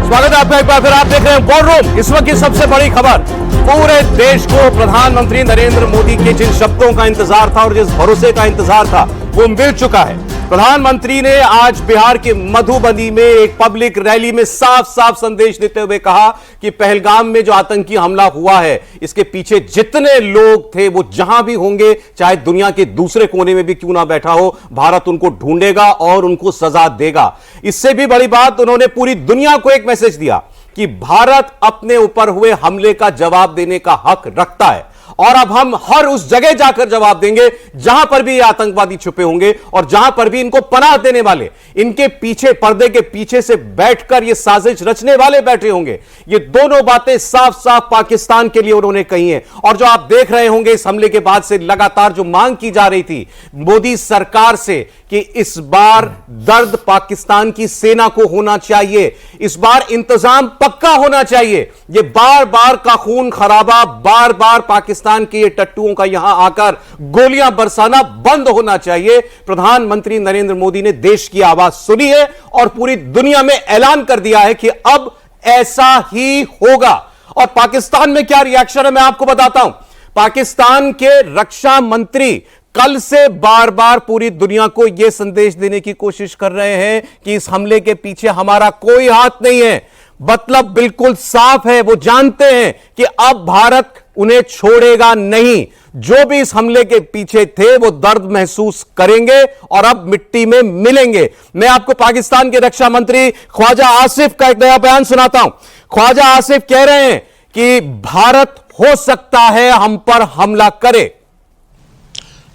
स्वागत है आपका एक बार फिर। आप देख रहे हैं वॉर रूम। इस वक्त की सबसे बड़ी खबर, पूरे देश को प्रधानमंत्री नरेंद्र मोदी के जिन शब्दों का इंतजार था और जिस भरोसे का इंतजार था वो मिल चुका है। प्रधानमंत्री ने आज बिहार के मधुबनी में एक पब्लिक रैली में साफ साफ संदेश देते हुए कहा कि पहलगाम में जो आतंकी हमला हुआ है, इसके पीछे जितने लोग थे वो जहां भी होंगे, चाहे दुनिया के दूसरे कोने में भी क्यों ना बैठा हो, भारत उनको ढूंढेगा और उनको सजा देगा। इससे भी बड़ी बात, उन्होंने पूरी दुनिया को एक मैसेज दिया कि भारत अपने ऊपर हुए हमले का जवाब देने का हक रखता है और अब हम हर उस जगह जाकर जवाब देंगे जहां पर भी ये आतंकवादी छुपे होंगे और जहां पर भी इनको पनाह देने वाले, इनके पीछे, पर्दे के पीछे से बैठकर ये साजिश रचने वाले बैठे होंगे। ये दोनों बातें साफ साफ पाकिस्तान के लिए उन्होंने कही हैं। और जो आप देख रहे होंगे, इस हमले के बाद से लगातार जो मांग की जा रही थी मोदी सरकार से कि इस बार दर्द पाकिस्तान की सेना को होना चाहिए, इस बार इंतजाम पक्का होना चाहिए। ये बार बार का खून खराबा, बार बार पाकिस्तान के ये टट्टुओं का यहां आकर गोलियां बरसाना बंद होना चाहिए। प्रधानमंत्री नरेंद्र मोदी ने देश की आवाज सुनी है और पूरी दुनिया में ऐलान कर दिया है कि अब ऐसा ही होगा। और पाकिस्तान में क्या रिएक्शन है मैं आपको बताता हूं। पाकिस्तान के रक्षा मंत्री कल से बार बार पूरी दुनिया को यह संदेश देने की कोशिश कर रहे हैं कि इस हमले के पीछे हमारा कोई हाथ नहीं है। मतलब बिल्कुल साफ है, वो जानते हैं कि अब भारत उन्हें छोड़ेगा नहीं। जो भी इस हमले के पीछे थे वो दर्द महसूस करेंगे और अब मिट्टी में मिलेंगे। मैं आपको पाकिस्तान के रक्षा मंत्री ख्वाजा आसिफ का एक नया बयान सुनाता हूं। ख्वाजा आसिफ कह रहे हैं कि भारत हो सकता है हम पर हमला करे।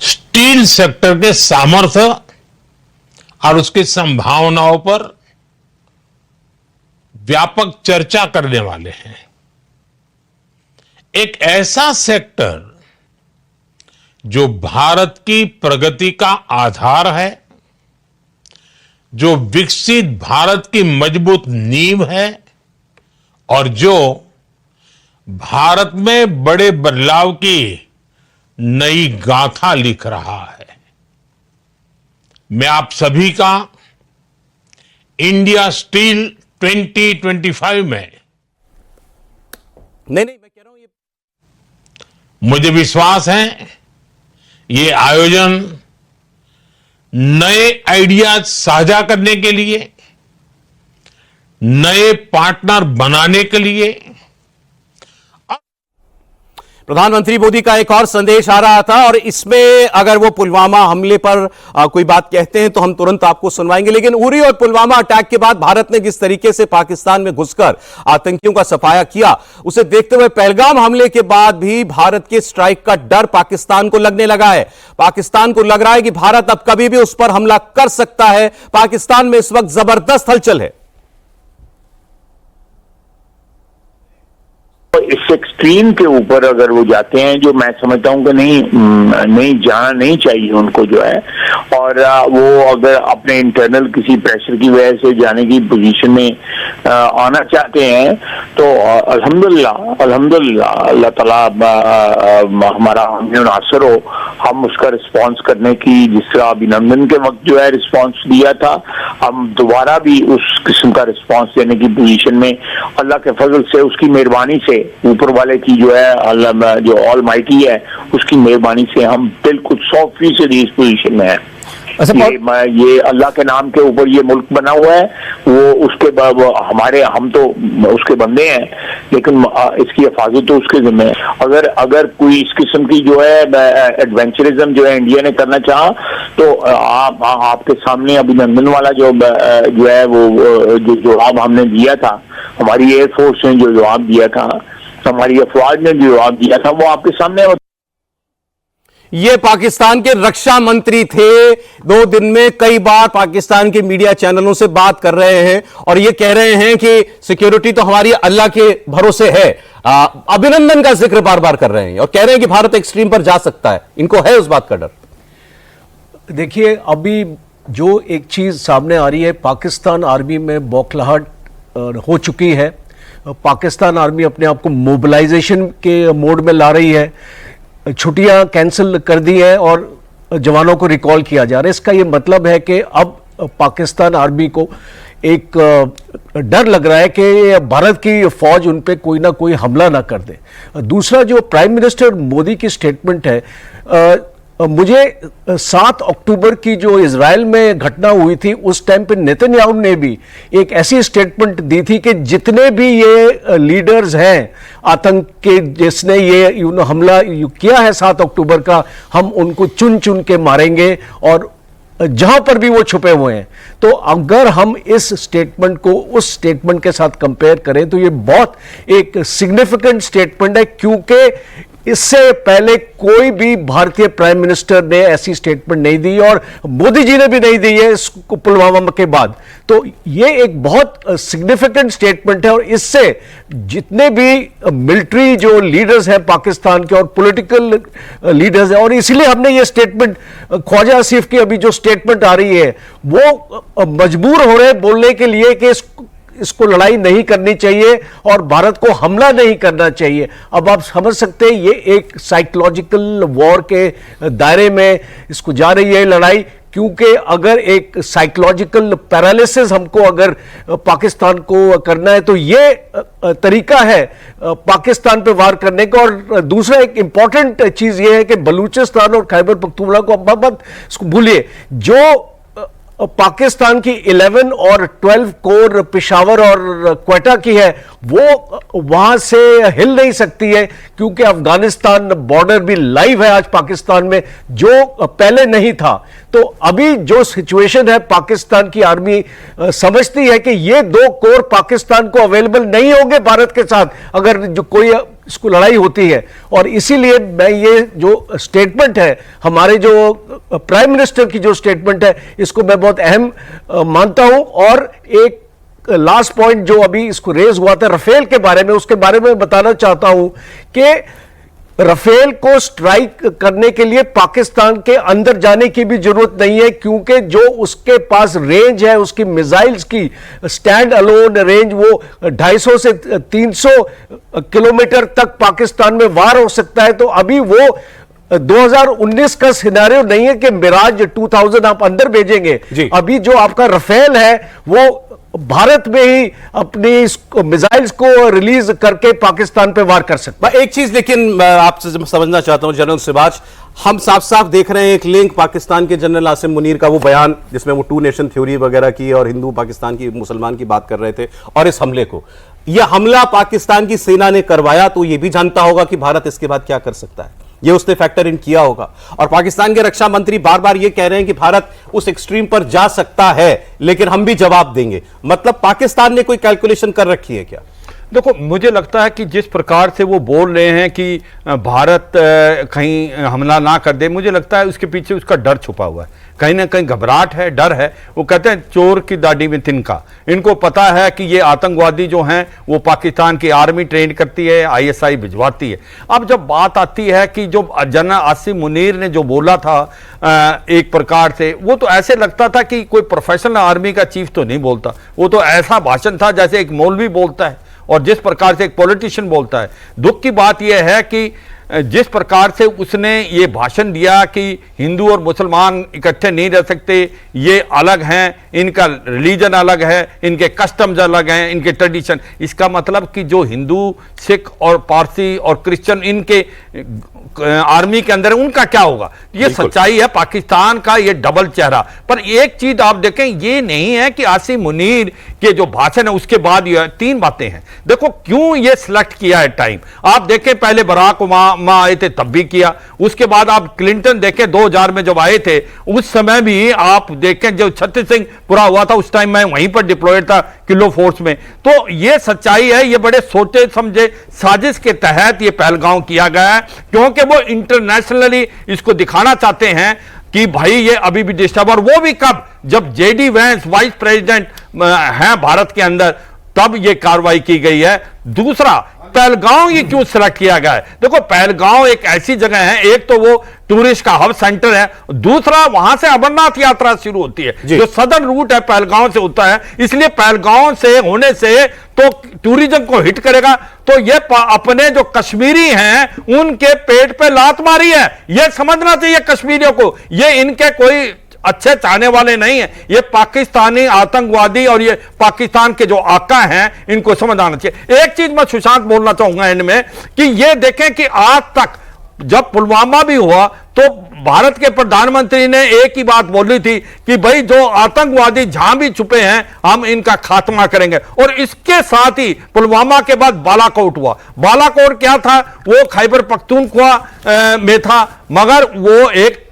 स्टील सेक्टर के सामर्थ्य और उसकी संभावनाओं पर व्यापक चर्चा करने वाले हैं। एक ऐसा सेक्टर जो भारत की प्रगति का आधार है, जो विकसित भारत की मजबूत नींव है और जो भारत में बड़े बदलाव की नई गाथा लिख रहा है। मैं आप सभी का इंडिया स्टील 2025 में नहीं मैं कह रहा हूं ये, मुझे विश्वास है ये आयोजन नए आइडियाज साझा करने के लिए, नए पार्टनर बनाने के लिए। प्रधानमंत्री मोदी का एक और संदेश आ रहा था और इसमें अगर वो पुलवामा हमले पर कोई बात कहते हैं तो हम तुरंत आपको सुनवाएंगे। लेकिन उरी और पुलवामा अटैक के बाद भारत ने जिस तरीके से पाकिस्तान में घुसकर आतंकियों का सफाया किया, उसे देखते हुए पहलगाम हमले के बाद भी भारत के स्ट्राइक का डर पाकिस्तान को लगने लगा है। पाकिस्तान को लग रहा है कि भारत अब कभी भी उस पर हमला कर सकता है। पाकिस्तान में इस वक्त जबरदस्त हलचल है। इस एक्सट्रीम के ऊपर अगर वो जाते हैं, जो मैं समझता हूं कि नहीं जाना नहीं चाहिए उनको, जो है, और वो अगर अपने इंटरनल किसी प्रेशर की वजह से जाने की पोजीशन में आना चाहते हैं तो अल्हम्दुलिल्लाह अल्लाह ताला हमारा नासर हो, हम उसका रिस्पांस करने की, जिस तरह अभिनंदन के वक्त जो है रिस्पांस दिया था, हम दोबारा भी उस किस्म का रिस्पांस देने की पोजीशन में अल्लाह के फजल से, उसकी मेहरबानी से, ऊपर वाले की जो है अल्लाह जो ऑल माइटी है उसकी मेहरबानी से हम बिल्कुल 100% इस पोजीशन में है। ये अल्लाह के नाम के ऊपर ये मुल्क बना हुआ है, वो उसके हम तो उसके बंदे हैं, लेकिन इसकी हिफाजत तो उसके जिम्मे है। अगर कोई इस किस्म की जो है एडवेंचरिज्म जो है इंडिया ने करना चाहा तो आपके सामने अभिनंदन वाला जो है वो जो जवाब हमने दिया था, हमारी एयरफोर्स ने जो जवाब दिया था, हमारी अफवाज ने जो जवाब दिया था, वो आपके सामने। ये पाकिस्तान के रक्षा मंत्री थे, 2 दिन में कई बार पाकिस्तान के मीडिया चैनलों से बात कर रहे हैं और ये कह रहे हैं कि सिक्योरिटी तो हमारी अल्लाह के भरोसे है। अभिनंदन का जिक्र बार बार कर रहे हैं और कह रहे हैं कि भारत एक्सट्रीम पर जा सकता है। इनको है उस बात का डर। देखिए, अभी जो एक चीज सामने आ रही है, पाकिस्तान आर्मी में बौखलाहट हो चुकी है। पाकिस्तान आर्मी अपने आप को मोबिलाइजेशन के मोड में ला रही है। छुट्टियां कैंसिल कर दी है और जवानों को रिकॉल किया जा रहा है। इसका ये मतलब है कि अब पाकिस्तान आर्मी को एक डर लग रहा है कि भारत की फौज उन पे कोई ना कोई हमला ना कर दे। दूसरा जो प्राइम मिनिस्टर मोदी की स्टेटमेंट है, मुझे 7 अक्टूबर की जो इजराइल में घटना हुई थी उस टाइम पे नेतन्याहू ने भी एक ऐसी स्टेटमेंट दी थी कि जितने भी ये लीडर्स हैं आतंक के, जिसने ये हमला किया है 7 अक्टूबर का, हम उनको चुन चुन के मारेंगे और जहां पर भी वो छुपे हुए हैं। तो अगर हम इस स्टेटमेंट को उस स्टेटमेंट के साथ कंपेयर करें तो ये बहुत एक सिग्निफिकेंट स्टेटमेंट है, क्योंकि इससे पहले कोई भी भारतीय प्राइम मिनिस्टर ने ऐसी स्टेटमेंट नहीं दी और मोदी जी ने भी नहीं दी है इसको पुलवामा के बाद। तो ये एक बहुत सिग्निफिकेंट स्टेटमेंट है और इससे जितने भी मिलिट्री जो लीडर्स हैं पाकिस्तान के और पॉलिटिकल लीडर्स हैं, और इसीलिए हमने ये स्टेटमेंट, ख्वाजा आसिफ की अभी जो स्टेटमेंट आ रही है वो मजबूर हो रहे हैं बोलने के लिए कि इसको लड़ाई नहीं करनी चाहिए और भारत को हमला नहीं करना चाहिए। अब आप समझ सकते हैं ये एक साइकोलॉजिकल वॉर के दायरे में इसको जा रही है लड़ाई, क्योंकि अगर एक साइकोलॉजिकल पैरालिसिस हमको अगर पाकिस्तान को करना है तो ये तरीका है पाकिस्तान पे वार करने का। और दूसरा एक इंपॉर्टेंट चीज ये है कि बलूचिस्तान और खैबर पख्तूनख्वा को अब मत इसको भूलिए, जो पाकिस्तान की 11 और 12 कोर पेशावर और क्वेटा की है वो वहां से हिल नहीं सकती है, क्योंकि अफगानिस्तान बॉर्डर भी लाइव है आज पाकिस्तान में, जो पहले नहीं था। तो अभी जो सिचुएशन है पाकिस्तान की आर्मी समझती है कि ये 2 कोर पाकिस्तान को अवेलेबल नहीं होंगे भारत के साथ अगर जो कोई इसको लड़ाई होती है। और इसीलिए मैं ये जो स्टेटमेंट है हमारे जो प्राइम मिनिस्टर की जो स्टेटमेंट है इसको मैं बहुत अहम मानता हूं। और एक लास्ट पॉइंट जो अभी इसको रेज हुआ था रफेल के बारे में, उसके बारे में बताना चाहता हूं कि रफेल को स्ट्राइक करने के लिए पाकिस्तान के अंदर जाने की भी जरूरत नहीं है, क्योंकि जो उसके पास रेंज है उसकी मिसाइल्स की स्टैंड अलोन रेंज वो 250 से 300 किलोमीटर तक पाकिस्तान में वार हो सकता है। तो अभी वो 2019 का सिनेरियो नहीं है कि मिराज 2000 आप अंदर भेजेंगे। अभी जो आपका रफेल है वो भारत में ही अपनी मिसाइल्स को रिलीज करके पाकिस्तान पे वार कर सकता है। एक चीज लेकिन मैं आपसे समझना चाहता हूं जनरल सिराज, हम साफ साफ देख रहे हैं एक लिंक पाकिस्तान के जनरल आसिम मुनीर का वो बयान जिसमें वो 2 नेशन थ्योरी वगैरह की और हिंदू पाकिस्तान की मुसलमान की बात कर रहे थे, और इस हमले को, यह हमला पाकिस्तान की सेना ने करवाया तो यह भी जानता होगा कि भारत इसके बाद क्या कर सकता है, ये उसने फैक्टर इन किया होगा। और पाकिस्तान के रक्षा मंत्री बार बार ये कह रहे हैं कि भारत उस एक्सट्रीम पर जा सकता है लेकिन हम भी जवाब देंगे। मतलब पाकिस्तान ने कोई कैलकुलेशन कर रखी है क्या? देखो, मुझे लगता है कि जिस प्रकार से वो बोल रहे हैं कि भारत कहीं हमला ना कर दे, मुझे लगता है उसके पीछे उसका डर छुपा हुआ है, कहीं ना कहीं घबराहट है, डर है। वो कहते हैं चोर की दाढ़ी में तिनका। इनको पता है कि ये आतंकवादी जो हैं वो पाकिस्तान की आर्मी ट्रेन करती है, ISI भिजवाती है। अब जब बात आती है कि जो जनरल आसिम मुनीर ने जो बोला था एक प्रकार से, वो तो ऐसे लगता था कि कोई प्रोफेशनल आर्मी का चीफ तो नहीं बोलता, वो तो ऐसा भाषण था जैसे एक मौलवी बोलता है और जिस प्रकार से एक पॉलिटिशियन बोलता है। दुख की बात यह है कि जिस प्रकार से उसने ये भाषण दिया कि हिंदू और मुसलमान इकट्ठे नहीं रह सकते, ये अलग हैं, इनका रिलीजन अलग है, इनके कस्टम्स अलग हैं, इनके ट्रेडिशन, इसका मतलब कि जो हिंदू, सिख और पारसी और क्रिश्चियन इनके आर्मी के अंदर है उनका क्या होगा। ये सच्चाई है पाकिस्तान का, ये डबल चेहरा। पर एक चीज आप देखें, ये नहीं है कि आसिम मुनीर के जो भाषण है उसके बाद ये 3 बातें हैं। देखो क्यों ये सिलेक्ट किया है टाइम। आप देखें पहले बराक ओबामा आए थे तब भी किया, उसके बाद आप क्लिंटन देखें 2000 में जब आए थे उस समय भी आप देखें, जो छत्तीस सिंह पूरा हुआ था उस टाइम मैं वहीं पर डिप्लॉयड था किलो फोर्स में। तो ये सच्चाई है, ये बड़े सोचे समझे साजिश के तहत ये पहलगांव किया गया है, क्योंकि वो इंटरनेशनली इसको दिखाना चाहते हैं कि भाई ये अभी भी डिस्टर्ब। और वो भी कब, जब JD वैंस वाइस प्रेसिडेंट हैं भारत के अंदर, तब ये कार्रवाई की गई है। दूसरा, पहलगांव ये क्यों सिलेक्ट किया गया है। देखो पहलगांव एक ऐसी जगह है, एक तो वो टूरिस्ट का हब सेंटर है, दूसरा वहां से अमरनाथ यात्रा शुरू होती है, जो सदर्न रूट है पहलगांव से होता है, इसलिए पहलगांव से होने से तो टूरिज्म को हिट करेगा। तो ये अपने जो कश्मीरी हैं उनके पेट पे लात मारी है, ये समझना चाहिए कश्मीरियों को। ये इनके कोई अच्छे चाहने वाले नहीं है। ये पाकिस्तानी आतंकवादी और ये पाकिस्तान के जो आका हैं, इनको समझ आना चाहिए। एक चीज मैं सुशांत बोलना चाहूंगा एंड में कि ये देखें कि आज तक जब पुलवामा भी हुआ तो भारत के प्रधानमंत्री ने एक ही बात बोली थी कि भाई जो आतंकवादी जहां भी छुपे हैं हम इनका खात्मा करेंगे। और इसके साथ ही पुलवामा के बाद बालाकोट हुआ। बालाकोट क्या था? वो खैबर पख्तूनख्वा में था, मगर वो एक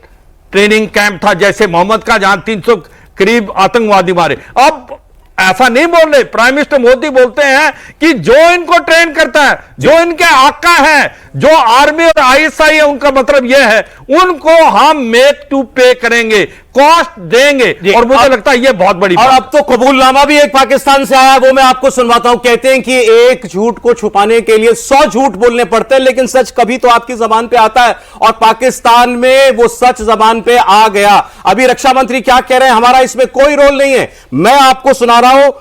ट्रेनिंग कैंप था जैसे मोहम्मद का, जहां 300 करीब आतंकवादी मारे। अब ऐसा नहीं बोल रहे, प्राइम मिनिस्टर मोदी बोलते हैं कि जो इनको ट्रेन करता है, जो इनके आका है, जो आर्मी और आईएसआई है, उनका मतलब यह है उनको हम मेक टू पे करेंगे, कॉस्ट देंगे। और मुझे लगता है यह बहुत बड़ी और अब तो कबूलनामा भी एक पाकिस्तान से आया, वो मैं आपको सुनवाता हूं। कहते हैं कि एक झूठ को छुपाने के लिए 100 झूठ बोलने पड़ते हैं, लेकिन सच कभी तो आपकी जबान पे आता है, और पाकिस्तान में वो सच जबान पे आ गया। अभी रक्षा मंत्री क्या कह रहे हैं, हमारा इसमें कोई रोल नहीं है। मैं आपको सुना रहा हूं,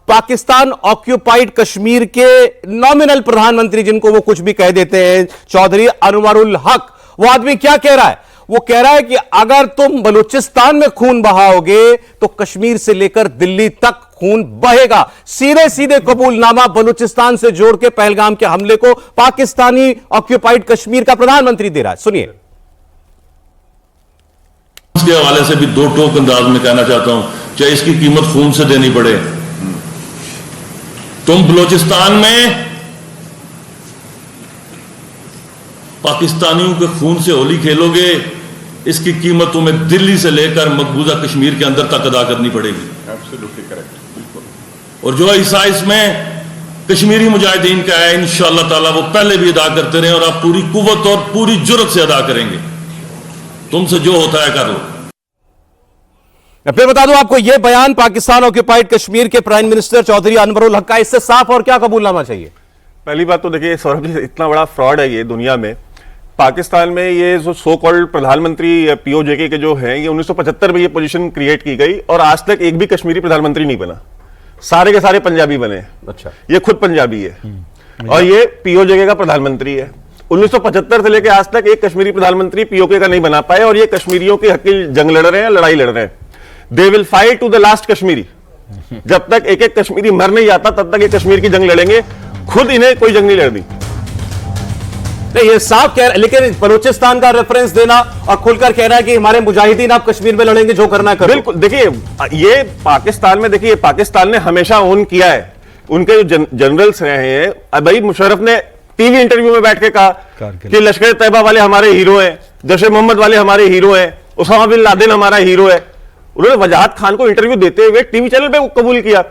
पाकिस्तान ऑक्यूपाइड कश्मीर के नॉमिनल प्रधानमंत्री, जिनको वो कुछ भी कह देते हैं, चौधरी अनवरुल हक, वो आदमी क्या कह रहा है? वो कह रहा है कि अगर तुम बलूचिस्तान में खून बहाओगे तो कश्मीर से लेकर दिल्ली तक खून बहेगा। सीधे सीधे कबूलनामा बलूचिस्तान से जोड़ के पहलगाम के हमले को पाकिस्तानी ऑक्यूपाइड कश्मीर का प्रधानमंत्री दे रहा है। सुनिए। इसके हवाले से भी दो टोक अंदाज में कहना चाहता हूं, चाहे इसकी कीमत खून से देनी पड़े। तुम बलूचिस्तान में पाकिस्तानियों के खून से होली खेलोगे, इसकी कीमत तुम्हें दिल्ली से लेकर मकबूजा कश्मीर के अंदर तक अदा करनी पड़ेगी। Absolutely correct. और जो हिस्सा इसमें कश्मीरी मुजाहिदीन का है, इंशाअल्लाह ताला वो पहले भी अदा करते रहे और आप पूरी कुव्वत और पूरी जुर्रत से अदा करेंगे। तुमसे जो होता है कर लो। फिर बता दूं आपको, यह बयान पाकिस्तान ऑक्यूपाइड कश्मीर के प्राइम मिनिस्टर चौधरी अनवरुल हक का। इससे साफ और क्या कबूलनामा चाहिए? पहली बात तो देखिए सौरभ जी, इतना बड़ा फ्रॉड है ये दुनिया में। पाकिस्तान में ये जो सो कॉल्ड प्रधानमंत्री पीओजेके के जो हैं, ये 1975 में ये पोजीशन क्रिएट की गई और आज तक एक भी कश्मीरी प्रधानमंत्री नहीं बना। सारे के सारे पंजाबी बने। अच्छा। ये खुद पंजाबी है और ये पीओजेके का प्रधानमंत्री है। 1975 से लेकर आज तक एक कश्मीरी प्रधानमंत्री पीओके का नहीं बना पाए और ये कश्मीरियों के हक की जंग लड़ रहे हैं, लड़ाई लड़ रहे हैं। They will fight to the last Kashmiri. जब तक एक एक कश्मीरी मर नहीं जाता तब तक ये कश्मीर की जंग लड़ेंगे। खुद इन्हें कोई जंग नहीं लड़नी। नहीं, ये साफ कह रहा है, लेकिन बलूचिस्तान का रेफरेंस देना और खुलकर कह रहा है कि हमारे मुजाहिदीन आप कश्मीर में लड़ेंगे, जो करना करो। बिल्कुल। देखिए ये पाकिस्तान में, देखिए पाकिस्तान ने हमेशा ओन किया है, उनके जो जनरल्स रहे हैं। भाई मुशर्रफ ने टीवी इंटरव्यू में बैठ के कहा कि लश्कर तैयबा वाले हमारे हीरो हैं, जैश ए मोहम्मद वाले हमारे हीरो हैं, उसामा बिन लादेन हमारा हीरो है। उन्होंने वजाहत खान को इंटरव्यू देते हुए टीवी चैनल पे कबूल किया।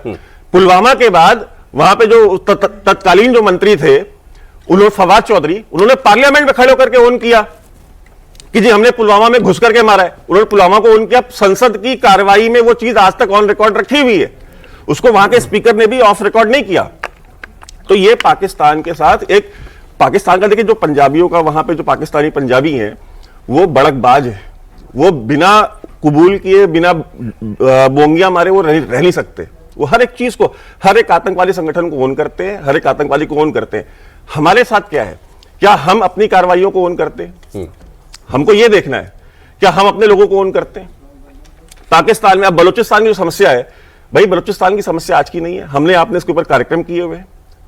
पुलवामा के बाद वहां पे जो तत्कालीन जो मंत्री थे, उन्होंने फवाद चौधरी, उन्होंने पार्लियामेंट में खड़े होकर के ओन किया कि जी हमने पुलवामा में घुस करके मारा है। उन्होंने पुलवामा को ओन किया। संसद की कार्रवाई में वो चीज आज तक ऑन रिकॉर्ड रखी हुई है, उसको वहां के स्पीकर ने भी ऑफ रिकॉर्ड नहीं किया। तो ये पाकिस्तान के साथ एक पाकिस्तान का, देखिए जो पंजाबियों का वहां पे जो पाकिस्तानी पंजाबी हैं वो बड़कबाज है। वो बिना कबूल किए, बिना बोंगियां मारे वो रह नहीं सकते। वो हर एक चीज को, हर एक आतंकवादी संगठन को ओन करते हैं, हर एक आतंकवादी को ओन करते हैं। हमारे साथ क्या है? क्या हम अपनी कार्रवाइयों को ओन करते हैं? हमको यह देखना है क्या हम अपने लोगों को ओन करते हैं। पाकिस्तान में अब बलूचिस्तान की जो समस्या है, भाई बलूचिस्तान की समस्या आज की नहीं है। हमने आपने इसके ऊपर कार्यक्रम किए हुए हैं।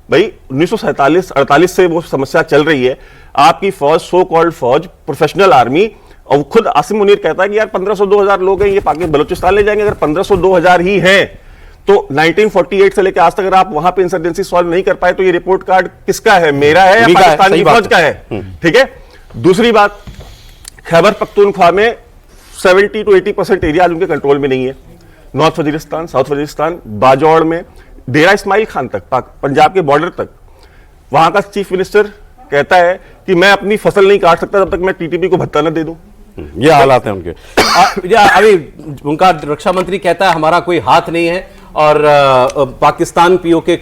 भाई 1947-48 से वो समस्या चल रही है। आपकी फौज, सो कॉल्ड फौज, प्रोफेशनल आर्मी, और खुद आसिम मुनीर कहता है कि यार 1500-2000 लोग हैं, ये पाकिस्तान बलूचिस्तान ले जाएंगे। अगर 1500-2000 ही हैं तो 1948 से लेकर आज तक अगर आप वहां पे इंसर्जेंसी सॉल्व नहीं कर पाए तो ये रिपोर्ट कार्ड किसका है? मेरा है या पाकिस्तान की फौज का है? ठीक है। दूसरी बात, खैबर पख्तूनख्वा में 70 to 80% एरिया आज उनके कंट्रोल में नहीं है। नॉर्थ वजीरिस्तान, साउथ वजीरिस्तान, बाजौड़ में, डेरा इस्माइल खान तक, पंजाब के बॉर्डर तक, वहां का चीफ मिनिस्टर कहता है कि मैं अपनी फसल नहीं काट सकता जब तक मैं टीटीपी को भत्ता न दे दूं। ये हालात है उनके। अभी उनका रक्षा मंत्री कहता है हमारा कोई हाथ नहीं है, और पाकिस्तान पीओके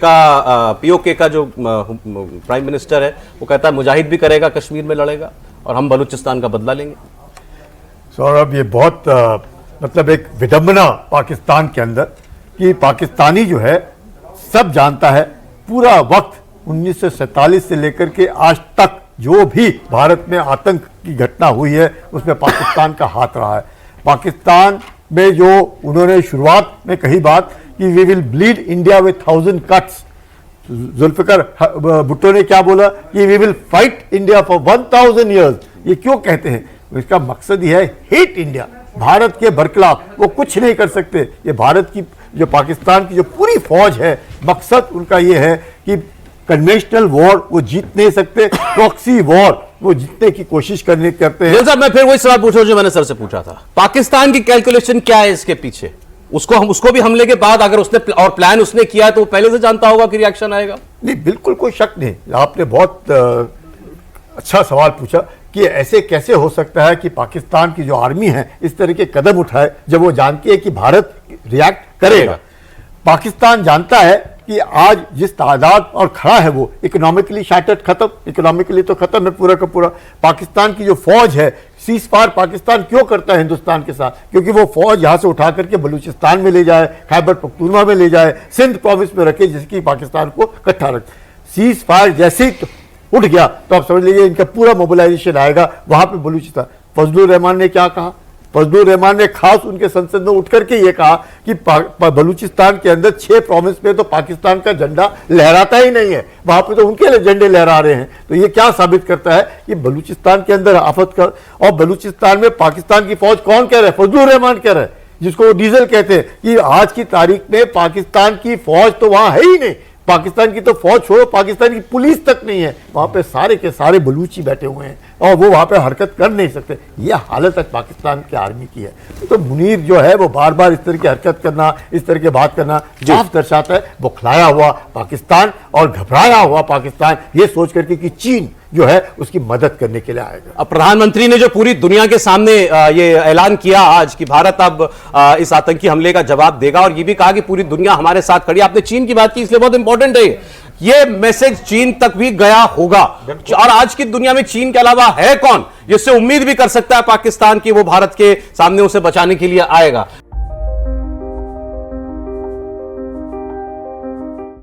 का जो प्राइम मिनिस्टर है वो कहता है मुजाहिद भी करेगा, कश्मीर में लड़ेगा और हम बलूचिस्तान का बदला लेंगे। सौरभ, ये बहुत मतलब एक विडंबना पाकिस्तान के अंदर कि पाकिस्तानी जो है सब जानता है, पूरा वक्त 1947 से लेकर के आज तक जो भी भारत में आतंक की घटना हुई है उसमें पाकिस्तान का हाथ रहा है। पाकिस्तान में जो उन्होंने शुरुआत में कही बात कि we will bleed India with 1000 cuts, Zulfikar Bhutto ने क्या बोला कि we will fight India for 1000 years. ये क्यों कहते हैं? इसका मकसद यह है हेट इंडिया, भारत के बरखिलाफ वो कुछ नहीं कर सकते। ये भारत की जो पाकिस्तान की जो पूरी फौज है, मकसद उनका ये है कि कन्वेंशनल वॉर वो जीत नहीं सकते, प्रॉक्सी वॉर वो जीतने की कोशिश करते हैं। साहब, मैं फिर वही सवाल पूछा जो मैंने सर से पूछा था, पाकिस्तान की कैलकुलेशन क्या है इसके पीछे? उसको भी हमले के बाद अगर उसने और प्लान उसने किया है तो वो पहले से जानता होगा कि रिएक्शन आएगा। नहीं, बिल्कुल कोई शक नहीं। आपने बहुत अच्छा सवाल पूछा कि ऐसे कैसे हो सकता है कि पाकिस्तान की जो आर्मी है इस तरह के कदम उठाए जब वो जानती है कि भारत रिएक्ट करेगा। पाकिस्तान जानता है कि आज जिस तादाद और खड़ा है वो इकोनॉमिकली शैटर्ड, खत्म, इकोनॉमिकली तो खत्म है पूरा का पूरा। पाकिस्तान की जो फौज है, सीज फायर पाकिस्तान क्यों करता है हिंदुस्तान के साथ? क्योंकि वो फौज यहां से उठा करके बलूचिस्तान में ले जाए, खैबर पख्तूनख्वा में ले जाए, सिंध प्रोविंस में रखे, जिसकी पाकिस्तान को इकट्ठा रखे। सीज फायर जैसे ही उठ गया तो आप समझ लीजिए इनका पूरा मोबिलाइजेशन आएगा वहां पे बलूचिस्तान। फजलुर रहमान ने क्या कहा? फजलुर रहमान ने खास उनके संसद में उठ करके ये कहा कि बलूचिस्तान के अंदर 6 प्रोविंस में तो पाकिस्तान का झंडा लहराता ही नहीं है, वहां पे तो उनके झंडे लहरा रहे हैं। तो ये क्या साबित करता है कि बलूचिस्तान के अंदर आफत का, और बलूचिस्तान में पाकिस्तान की फौज कौन कह रहा है? फजलुर रहमान कह रहा है, जिसको वो डीजल कहते हैं, कि आज की तारीख में पाकिस्तान की फौज तो वहां है ही नहीं। पाकिस्तान की तो फौज छोड़ो, पाकिस्तान की पुलिस तक नहीं है, वहां पे सारे के सारे बलूची बैठे हुए हैं और वो वहां पे हरकत कर नहीं सकते। ये हालत है पाकिस्तान की आर्मी की है। तो मुनीर जो है वो बार बार इस तरह की हरकत करना, इस तरह की बात करना साफ दर्शाता है बौखलाया हुआ पाकिस्तान और घबराया हुआ पाकिस्तान, ये सोच करके कि चीन जो है उसकी मदद करने के लिए आएगा। अब प्रधानमंत्री ने जो पूरी दुनिया के सामने ये ऐलान किया आज कि भारत अब इस आतंकी हमले का जवाब देगा, और ये भी कहा कि पूरी दुनिया हमारे साथ खड़ी। आपने चीन की बात की, इसलिए बहुत इंपॉर्टेंट है ये मैसेज चीन तक भी गया होगा। और आज की दुनिया में चीन के अलावा है कौन जिससे उम्मीद भी कर सकता है पाकिस्तान की वो भारत के सामने उसे बचाने के लिए आएगा।